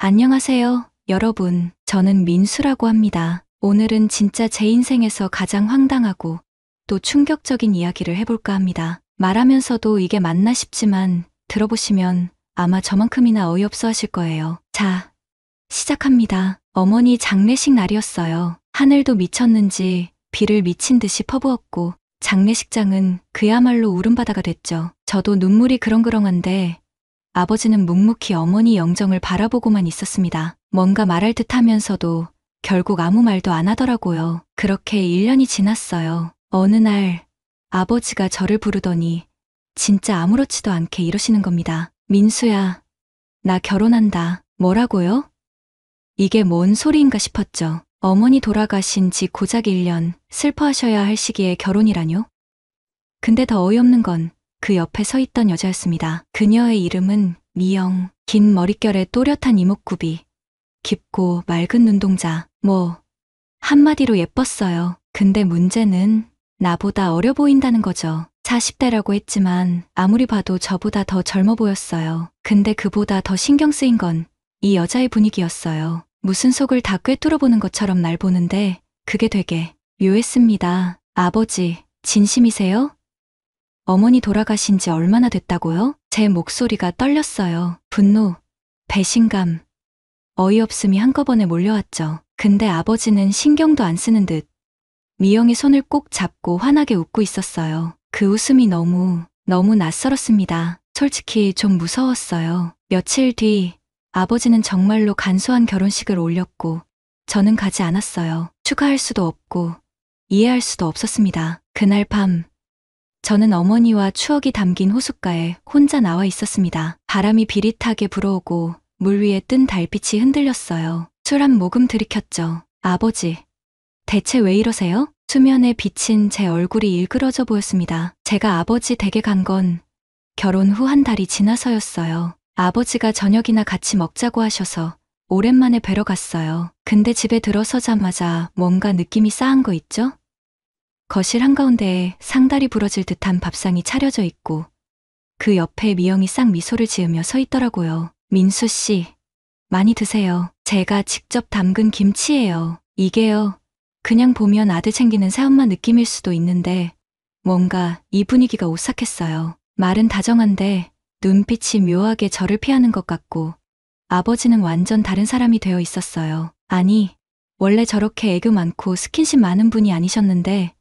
안녕하세요, 여러분. 저는 민수라고 합니다. 오늘은 진짜 제 인생에서 가장 황당하고 또 충격적인 이야기를 해볼까 합니다. 말하면서도 이게 맞나 싶지만 들어보시면 아마 저만큼이나 어이없어 하실 거예요. 자, 시작합니다. 어머니 장례식 날이었어요. 하늘도 미쳤는지 비를 미친 듯이 퍼부었고 장례식장은 그야말로 울음바다가 됐죠. 저도 눈물이 그렁그렁한데 아버지는 묵묵히 어머니 영정을 바라보고만 있었습니다. 뭔가 말할 듯 하면서도 결국 아무 말도 안 하더라고요. 그렇게 1년이 지났어요. 어느 날 아버지가 저를 부르더니 진짜 아무렇지도 않게 이러시는 겁니다. 민수야, 나 결혼한다. 뭐라고요? 이게 뭔 소리인가 싶었죠. 어머니 돌아가신 지 고작 1년, 슬퍼하셔야 할 시기에 결혼이라뇨? 근데 더 어이없는 건 그 옆에 서 있던 여자였습니다. 그녀의 이름은 미영. 긴 머릿결에 또렷한 이목구비, 깊고 맑은 눈동자, 한마디로 예뻤어요. 근데 문제는 나보다 어려 보인다는 거죠. 40대라고 했지만 아무리 봐도 저보다 더 젊어 보였어요. 근데 그보다 더 신경 쓰인 건 이 여자의 분위기였어요. 무슨 속을 다 꿰뚫어 보는 것처럼 날 보는데 그게 되게 묘했습니다. 아버지, 진심이세요? 어머니 돌아가신 지 얼마나 됐다고요? 제 목소리가 떨렸어요. 분노, 배신감, 어이없음이 한꺼번에 몰려왔죠. 근데 아버지는 신경도 안 쓰는 듯 미영의 손을 꼭 잡고 환하게 웃고 있었어요. 그 웃음이 너무 낯설었습니다. 솔직히 좀 무서웠어요. 며칠 뒤 아버지는 정말로 간소한 결혼식을 올렸고 저는 가지 않았어요. 축하할 수도 없고 이해할 수도 없었습니다. 그날 밤 저는 어머니와 추억이 담긴 호숫가에 혼자 나와 있었습니다. 바람이 비릿하게 불어오고 물 위에 뜬 달빛이 흔들렸어요. 술 한 모금 들이켰죠. 아버지, 대체 왜 이러세요? 수면에 비친 제 얼굴이 일그러져 보였습니다. 제가 아버지 댁에 간 건 결혼 후 한 달이 지나서였어요. 아버지가 저녁이나 같이 먹자고 하셔서 오랜만에 뵈러 갔어요. 근데 집에 들어서자마자 뭔가 느낌이 싸한 거 있죠? 거실 한가운데에 상다리 부러질 듯한 밥상이 차려져 있고 그 옆에 미영이 싹 미소를 지으며 서 있더라고요. 민수 씨, 많이 드세요. 제가 직접 담근 김치예요. 이게요, 그냥 보면 아들 챙기는 새엄마 느낌일 수도 있는데 뭔가 이 분위기가 오싹했어요. 말은 다정한데 눈빛이 묘하게 저를 피하는 것 같고 아버지는 완전 다른 사람이 되어 있었어요. 아니, 원래 저렇게 애교 많고 스킨십 많은 분이 아니셨는데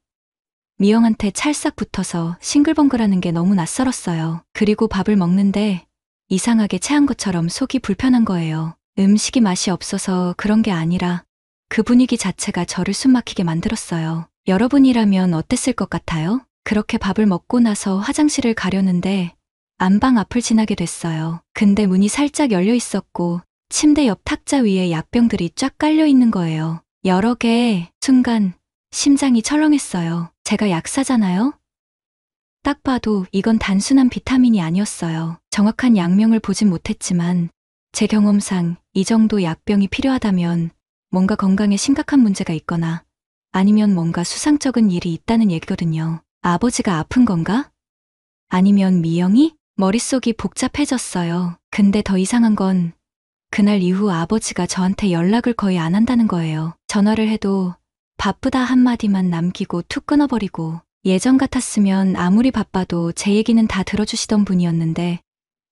미영한테 찰싹 붙어서 싱글벙글하는 게 너무 낯설었어요. 그리고 밥을 먹는데 이상하게 체한 것처럼 속이 불편한 거예요. 음식이 맛이 없어서 그런 게 아니라 그 분위기 자체가 저를 숨막히게 만들었어요. 여러분이라면 어땠을 것 같아요? 그렇게 밥을 먹고 나서 화장실을 가려는데 안방 앞을 지나게 됐어요. 근데 문이 살짝 열려 있었고 침대 옆 탁자 위에 약병들이 쫙 깔려 있는 거예요. 여러 개. 순간 심장이 철렁했어요. 제가 약사잖아요? 딱 봐도 이건 단순한 비타민이 아니었어요. 정확한 약명을 보진 못했지만 제 경험상 이 정도 약병이 필요하다면 뭔가 건강에 심각한 문제가 있거나 아니면 뭔가 수상쩍은 일이 있다는 얘기거든요. 아버지가 아픈 건가? 아니면 미영이? 머릿속이 복잡해졌어요. 근데 더 이상한 건 그날 이후 아버지가 저한테 연락을 거의 안 한다는 거예요. 전화를 해도 바쁘다 한마디만 남기고 툭 끊어버리고 예전 같았으면 아무리 바빠도 제 얘기는 다 들어주시던 분이었는데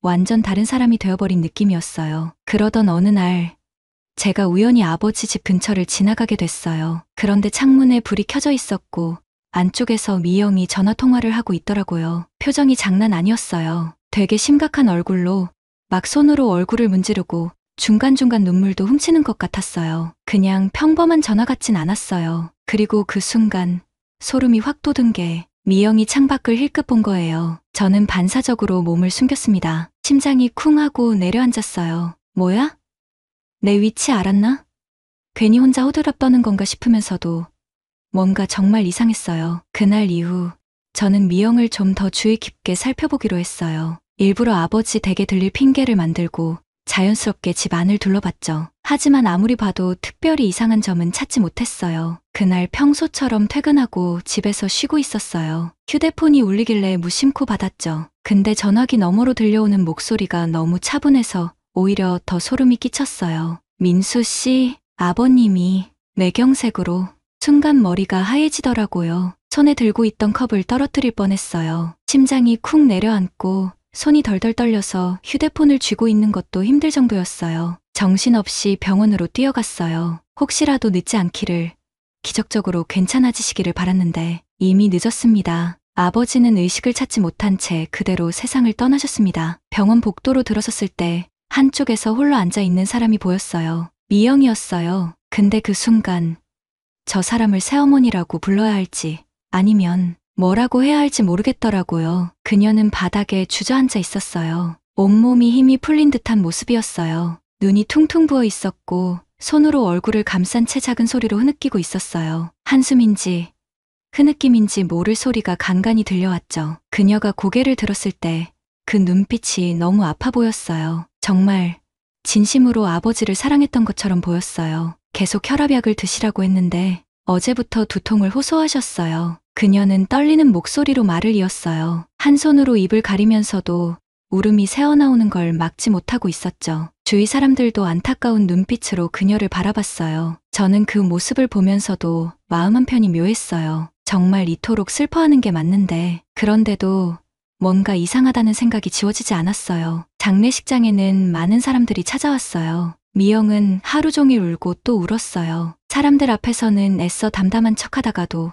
완전 다른 사람이 되어버린 느낌이었어요. 그러던 어느 날 제가 우연히 아버지 집 근처를 지나가게 됐어요. 그런데 창문에 불이 켜져 있었고 안쪽에서 미영이 전화통화를 하고 있더라고요. 표정이 장난 아니었어요. 되게 심각한 얼굴로 막 손으로 얼굴을 문지르고 중간중간 눈물도 훔치는 것 같았어요. 그냥 평범한 전화 같진 않았어요. 그리고 그 순간 소름이 확 돋은 게 미영이 창밖을 힐끗 본 거예요. 저는 반사적으로 몸을 숨겼습니다. 심장이 쿵 하고 내려앉았어요. 뭐야? 내 위치 알았나? 괜히 혼자 호들갑 떠는 건가 싶으면서도 뭔가 정말 이상했어요. 그날 이후 저는 미영을 좀 더 주의 깊게 살펴보기로 했어요. 일부러 아버지 댁에 들릴 핑계를 만들고 자연스럽게 집 안을 둘러봤죠. 하지만 아무리 봐도 특별히 이상한 점은 찾지 못했어요. 그날 평소처럼 퇴근하고 집에서 쉬고 있었어요. 휴대폰이 울리길래 무심코 받았죠. 근데 전화기 너머로 들려오는 목소리가 너무 차분해서 오히려 더 소름이 끼쳤어요. 민수 씨, 아버님이 뇌경색으로 순간 머리가 하얘지더라고요. 손에 들고 있던 컵을 떨어뜨릴 뻔했어요. 심장이 쿵 내려앉고 손이 덜덜 떨려서 휴대폰을 쥐고 있는 것도 힘들 정도였어요. 정신없이 병원으로 뛰어갔어요. 혹시라도 늦지 않기를, 기적적으로 괜찮아지시기를 바랐는데 이미 늦었습니다. 아버지는 의식을 찾지 못한 채 그대로 세상을 떠나셨습니다. 병원 복도로 들어섰을 때 한쪽에서 홀로 앉아 있는 사람이 보였어요. 미영이었어요. 근데 그 순간 저 사람을 새어머니라고 불러야 할지 아니면 뭐라고 해야 할지 모르겠더라고요. 그녀는 바닥에 주저앉아 있었어요. 온몸이 힘이 풀린 듯한 모습이었어요. 눈이 퉁퉁 부어 있었고 손으로 얼굴을 감싼 채 작은 소리로 흐느끼고 있었어요. 한숨인지 흐느낌인지 모를 소리가 간간히 들려왔죠. 그녀가 고개를 들었을 때 그 눈빛이 너무 아파 보였어요. 정말 진심으로 아버지를 사랑했던 것처럼 보였어요. 계속 혈압약을 드시라고 했는데 어제부터 두통을 호소하셨어요. 그녀는 떨리는 목소리로 말을 이었어요. 한 손으로 입을 가리면서도 울음이 새어나오는 걸 막지 못하고 있었죠. 주위 사람들도 안타까운 눈빛으로 그녀를 바라봤어요. 저는 그 모습을 보면서도 마음 한편이 묘했어요. 정말 이토록 슬퍼하는 게 맞는데, 그런데도 뭔가 이상하다는 생각이 지워지지 않았어요. 장례식장에는 많은 사람들이 찾아왔어요. 미영은 하루 종일 울고 또 울었어요. 사람들 앞에서는 애써 담담한 척하다가도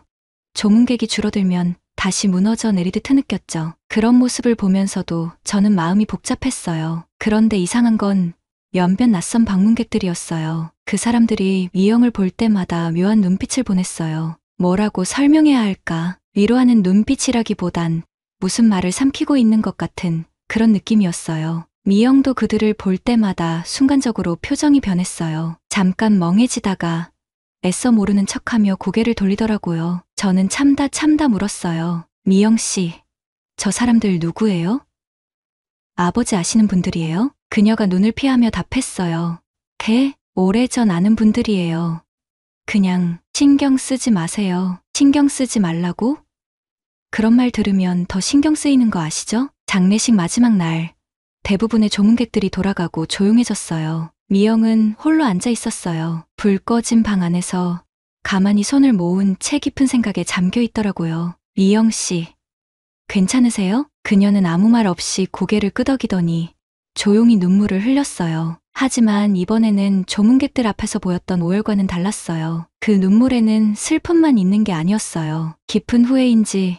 조문객이 줄어들면 다시 무너져 내리듯 흐느꼈죠. 그런 모습을 보면서도 저는 마음이 복잡했어요. 그런데 이상한 건 몇몇 낯선 방문객들이었어요. 그 사람들이 미영을 볼 때마다 묘한 눈빛을 보냈어요. 뭐라고 설명해야 할까? 위로하는 눈빛이라기보단 무슨 말을 삼키고 있는 것 같은 그런 느낌이었어요. 미영도 그들을 볼 때마다 순간적으로 표정이 변했어요. 잠깐 멍해지다가 애써 모르는 척하며 고개를 돌리더라고요. 저는 참다 물었어요. 미영 씨, 저 사람들 누구예요? 아버지 아시는 분들이에요? 그녀가 눈을 피하며 답했어요. 오래전 아는 분들이에요. 그냥 신경 쓰지 마세요. 신경 쓰지 말라고? 그런 말 들으면 더 신경 쓰이는 거 아시죠? 장례식 마지막 날, 대부분의 조문객들이 돌아가고 조용해졌어요. 미영은 홀로 앉아 있었어요. 불 꺼진 방 안에서 가만히 손을 모은 채 깊은 생각에 잠겨 있더라고요. 미영 씨, 괜찮으세요? 그녀는 아무 말 없이 고개를 끄덕이더니 조용히 눈물을 흘렸어요. 하지만 이번에는 조문객들 앞에서 보였던 오열과는 달랐어요. 그 눈물에는 슬픔만 있는 게 아니었어요. 깊은 후회인지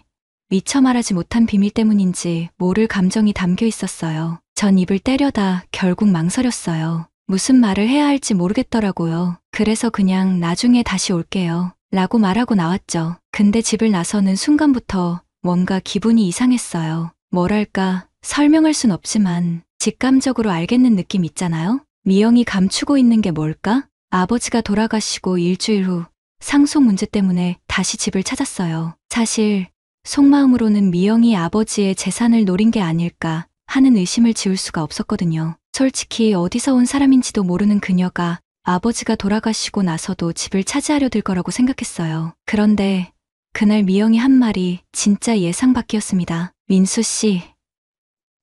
미처 말하지 못한 비밀 때문인지 모를 감정이 담겨 있었어요. 전 입을 때려다 결국 망설였어요. 무슨 말을 해야 할지 모르겠더라고요. 그래서 그냥 나중에 다시 올게요. 라고 말하고 나왔죠. 근데 집을 나서는 순간부터 뭔가 기분이 이상했어요. 뭐랄까, 설명할 순 없지만 직감적으로 알겠는 느낌 있잖아요? 미영이 감추고 있는 게 뭘까? 아버지가 돌아가시고 일주일 후 상속 문제 때문에 다시 집을 찾았어요. 사실 속마음으로는 미영이 아버지의 재산을 노린 게 아닐까 하는 의심을 지울 수가 없었거든요. 솔직히 어디서 온 사람인지도 모르는 그녀가 아버지가 돌아가시고 나서도 집을 차지하려 들 거라고 생각했어요. 그런데 그날 미영이 한 말이 진짜 예상 밖이었습니다. 민수 씨,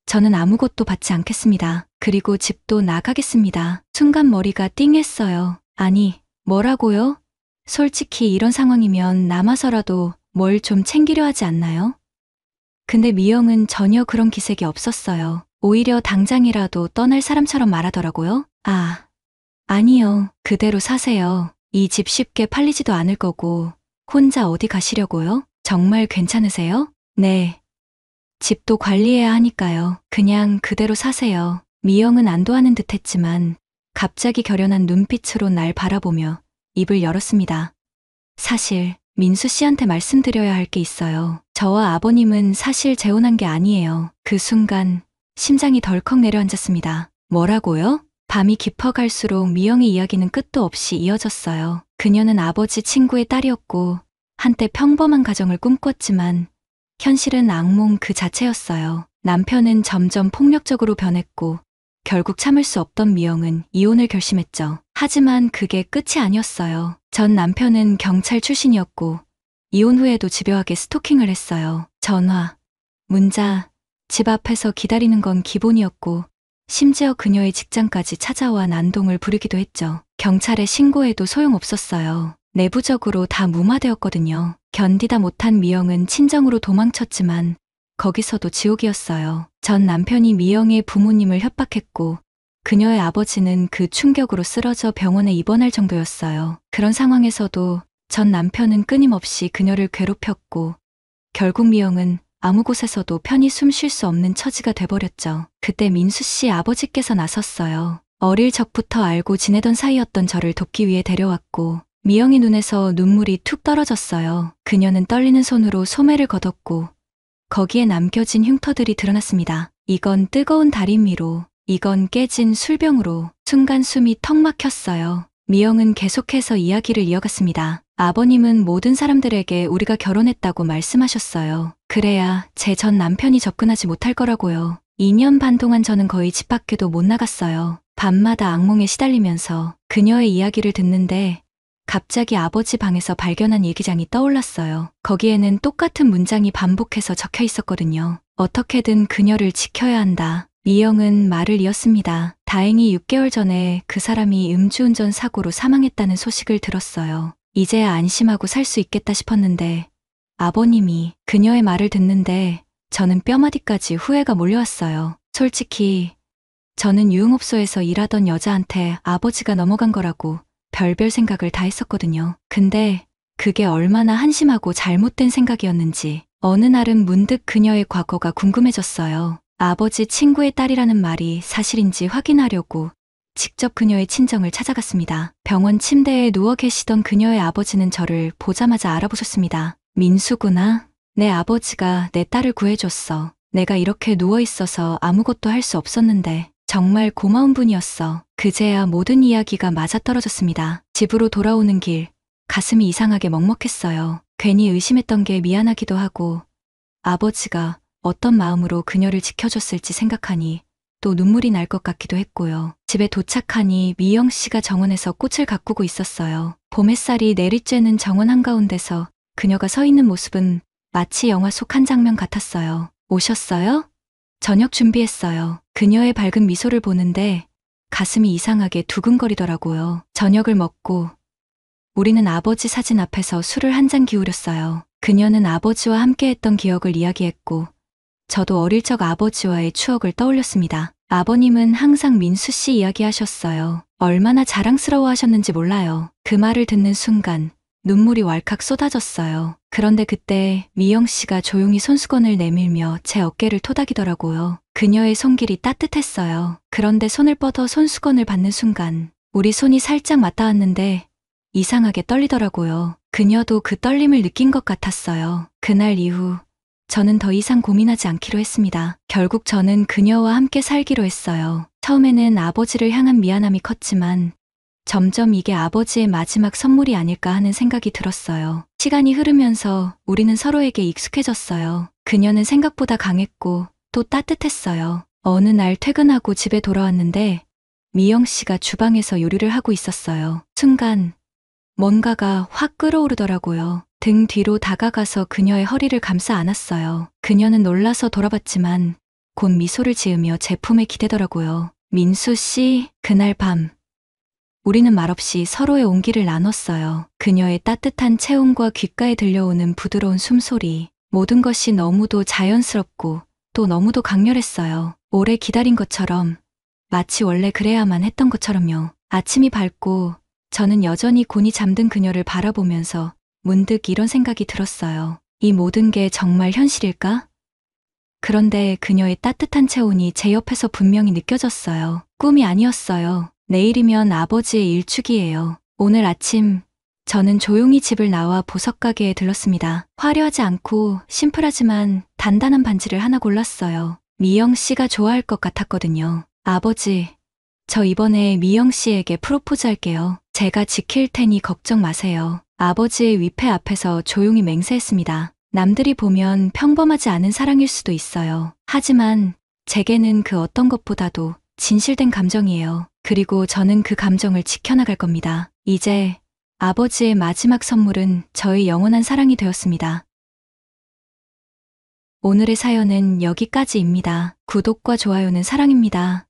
저는 아무것도 받지 않겠습니다. 그리고 집도 나가겠습니다. 순간 머리가 띵했어요. 아니, 뭐라고요? 솔직히 이런 상황이면 남아서라도 뭘 좀 챙기려 하지 않나요? 근데 미영은 전혀 그런 기색이 없었어요. 오히려 당장이라도 떠날 사람처럼 말하더라고요. 아니요. 그대로 사세요. 이 집 쉽게 팔리지도 않을 거고 혼자 어디 가시려고요? 정말 괜찮으세요? 네. 집도 관리해야 하니까요. 그냥 그대로 사세요. 미영은 안도하는 듯 했지만 갑자기 결연한 눈빛으로 날 바라보며 입을 열었습니다. 사실 민수 씨한테 말씀드려야 할 게 있어요. 저와 아버님은 사실 재혼한 게 아니에요. 그 순간 심장이 덜컥 내려앉았습니다. 뭐라고요? 밤이 깊어갈수록 미영의 이야기는 끝도 없이 이어졌어요. 그녀는 아버지 친구의 딸이었고 한때 평범한 가정을 꿈꿨지만 현실은 악몽 그 자체였어요. 남편은 점점 폭력적으로 변했고 결국 참을 수 없던 미영은 이혼을 결심했죠. 하지만 그게 끝이 아니었어요. 전 남편은 경찰 출신이었고 이혼 후에도 집요하게 스토킹을 했어요. 전화, 문자, 집 앞에서 기다리는 건 기본이었고 심지어 그녀의 직장까지 찾아와 난동을 부리기도 했죠. 경찰에 신고해도 소용없었어요. 내부적으로 다 무마되었거든요. 견디다 못한 미영은 친정으로 도망쳤지만 거기서도 지옥이었어요. 전 남편이 미영의 부모님을 협박했고 그녀의 아버지는 그 충격으로 쓰러져 병원에 입원할 정도였어요. 그런 상황에서도 전 남편은 끊임없이 그녀를 괴롭혔고 결국 미영은 아무 곳에서도 편히 숨 쉴 수 없는 처지가 돼버렸죠. 그때 민수 씨 아버지께서 나섰어요. 어릴 적부터 알고 지내던 사이였던 저를 돕기 위해 데려왔고 미영이 눈에서 눈물이 툭 떨어졌어요. 그녀는 떨리는 손으로 소매를 걷었고 거기에 남겨진 흉터들이 드러났습니다. 이건 뜨거운 다리미로, 이건 깨진 술병으로. 순간 숨이 턱 막혔어요. 미영은 계속해서 이야기를 이어갔습니다. 아버님은 모든 사람들에게 우리가 결혼했다고 말씀하셨어요. 그래야 제 전 남편이 접근하지 못할 거라고요. 2년 반 동안 저는 거의 집 밖에도 못 나갔어요. 밤마다 악몽에 시달리면서 그녀의 이야기를 듣는데 갑자기 아버지 방에서 발견한 일기장이 떠올랐어요. 거기에는 똑같은 문장이 반복해서 적혀 있었거든요. 어떻게든 그녀를 지켜야 한다. 미영은 말을 이었습니다. 다행히 6개월 전에 그 사람이 음주운전 사고로 사망했다는 소식을 들었어요. 이제야 안심하고 살 수 있겠다 싶었는데 아버님이. 그녀의 말을 듣는데 저는 뼈마디까지 후회가 몰려왔어요. 솔직히 저는 유흥업소에서 일하던 여자한테 아버지가 넘어간 거라고 별별 생각을 다 했었거든요. 근데 그게 얼마나 한심하고 잘못된 생각이었는지 어느 날은 문득 그녀의 과거가 궁금해졌어요. 아버지 친구의 딸이라는 말이 사실인지 확인하려고 직접 그녀의 친정을 찾아갔습니다. 병원 침대에 누워 계시던 그녀의 아버지는 저를 보자마자 알아보셨습니다. 민수구나. 내 아버지가 내 딸을 구해줬어. 내가 이렇게 누워있어서 아무것도 할 수 없었는데 정말 고마운 분이었어. 그제야 모든 이야기가 맞아떨어졌습니다. 집으로 돌아오는 길, 가슴이 이상하게 먹먹했어요. 괜히 의심했던 게 미안하기도 하고 아버지가 어떤 마음으로 그녀를 지켜줬을지 생각하니 또 눈물이 날 것 같기도 했고요. 집에 도착하니 미영 씨가 정원에서 꽃을 가꾸고 있었어요. 봄 햇살이 내리쬐는 정원 한가운데서 그녀가 서 있는 모습은 마치 영화 속 한 장면 같았어요. 오셨어요? 저녁 준비했어요. 그녀의 밝은 미소를 보는데 가슴이 이상하게 두근거리더라고요. 저녁을 먹고 우리는 아버지 사진 앞에서 술을 한 잔 기울였어요. 그녀는 아버지와 함께했던 기억을 이야기했고 저도 어릴 적 아버지와의 추억을 떠올렸습니다. 아버님은 항상 민수 씨 이야기하셨어요. 얼마나 자랑스러워하셨는지 몰라요. 그 말을 듣는 순간 눈물이 왈칵 쏟아졌어요. 그런데 그때 미영 씨가 조용히 손수건을 내밀며 제 어깨를 토닥이더라고요. 그녀의 손길이 따뜻했어요. 그런데 손을 뻗어 손수건을 받는 순간 우리 손이 살짝 맞닿았는데 이상하게 떨리더라고요. 그녀도 그 떨림을 느낀 것 같았어요. 그날 이후 저는 더 이상 고민하지 않기로 했습니다. 결국 저는 그녀와 함께 살기로 했어요. 처음에는 아버지를 향한 미안함이 컸지만 점점 이게 아버지의 마지막 선물이 아닐까 하는 생각이 들었어요. 시간이 흐르면서 우리는 서로에게 익숙해졌어요. 그녀는 생각보다 강했고 또 따뜻했어요. 어느 날 퇴근하고 집에 돌아왔는데 미영 씨가 주방에서 요리를 하고 있었어요. 순간 뭔가가 확 끓어오르더라고요. 등 뒤로 다가가서 그녀의 허리를 감싸 안았어요. 그녀는 놀라서 돌아봤지만 곧 미소를 지으며 제 품에 기대더라고요. 민수 씨, 그날 밤 우리는 말없이 서로의 온기를 나눴어요. 그녀의 따뜻한 체온과 귓가에 들려오는 부드러운 숨소리, 모든 것이 너무도 자연스럽고 또 너무도 강렬했어요. 오래 기다린 것처럼, 마치 원래 그래야만 했던 것처럼요. 아침이 밝고 저는 여전히 곤히 잠든 그녀를 바라보면서 문득 이런 생각이 들었어요. 이 모든 게 정말 현실일까? 그런데 그녀의 따뜻한 체온이 제 옆에서 분명히 느껴졌어요. 꿈이 아니었어요. 내일이면 아버지의 일축이에요. 오늘 아침 저는 조용히 집을 나와 보석가게에 들렀습니다. 화려하지 않고 심플하지만 단단한 반지를 하나 골랐어요. 미영 씨가 좋아할 것 같았거든요. 아버지, 저 이번에 미영 씨에게 프로포즈 할게요. 제가 지킬 테니 걱정 마세요. 아버지의 위패 앞에서 조용히 맹세했습니다. 남들이 보면 평범하지 않은 사랑일 수도 있어요. 하지만 제게는 그 어떤 것보다도 진실된 감정이에요. 그리고 저는 그 감정을 지켜나갈 겁니다. 이제 아버지의 마지막 선물은 저의 영원한 사랑이 되었습니다. 오늘의 사연은 여기까지입니다. 구독과 좋아요는 사랑입니다.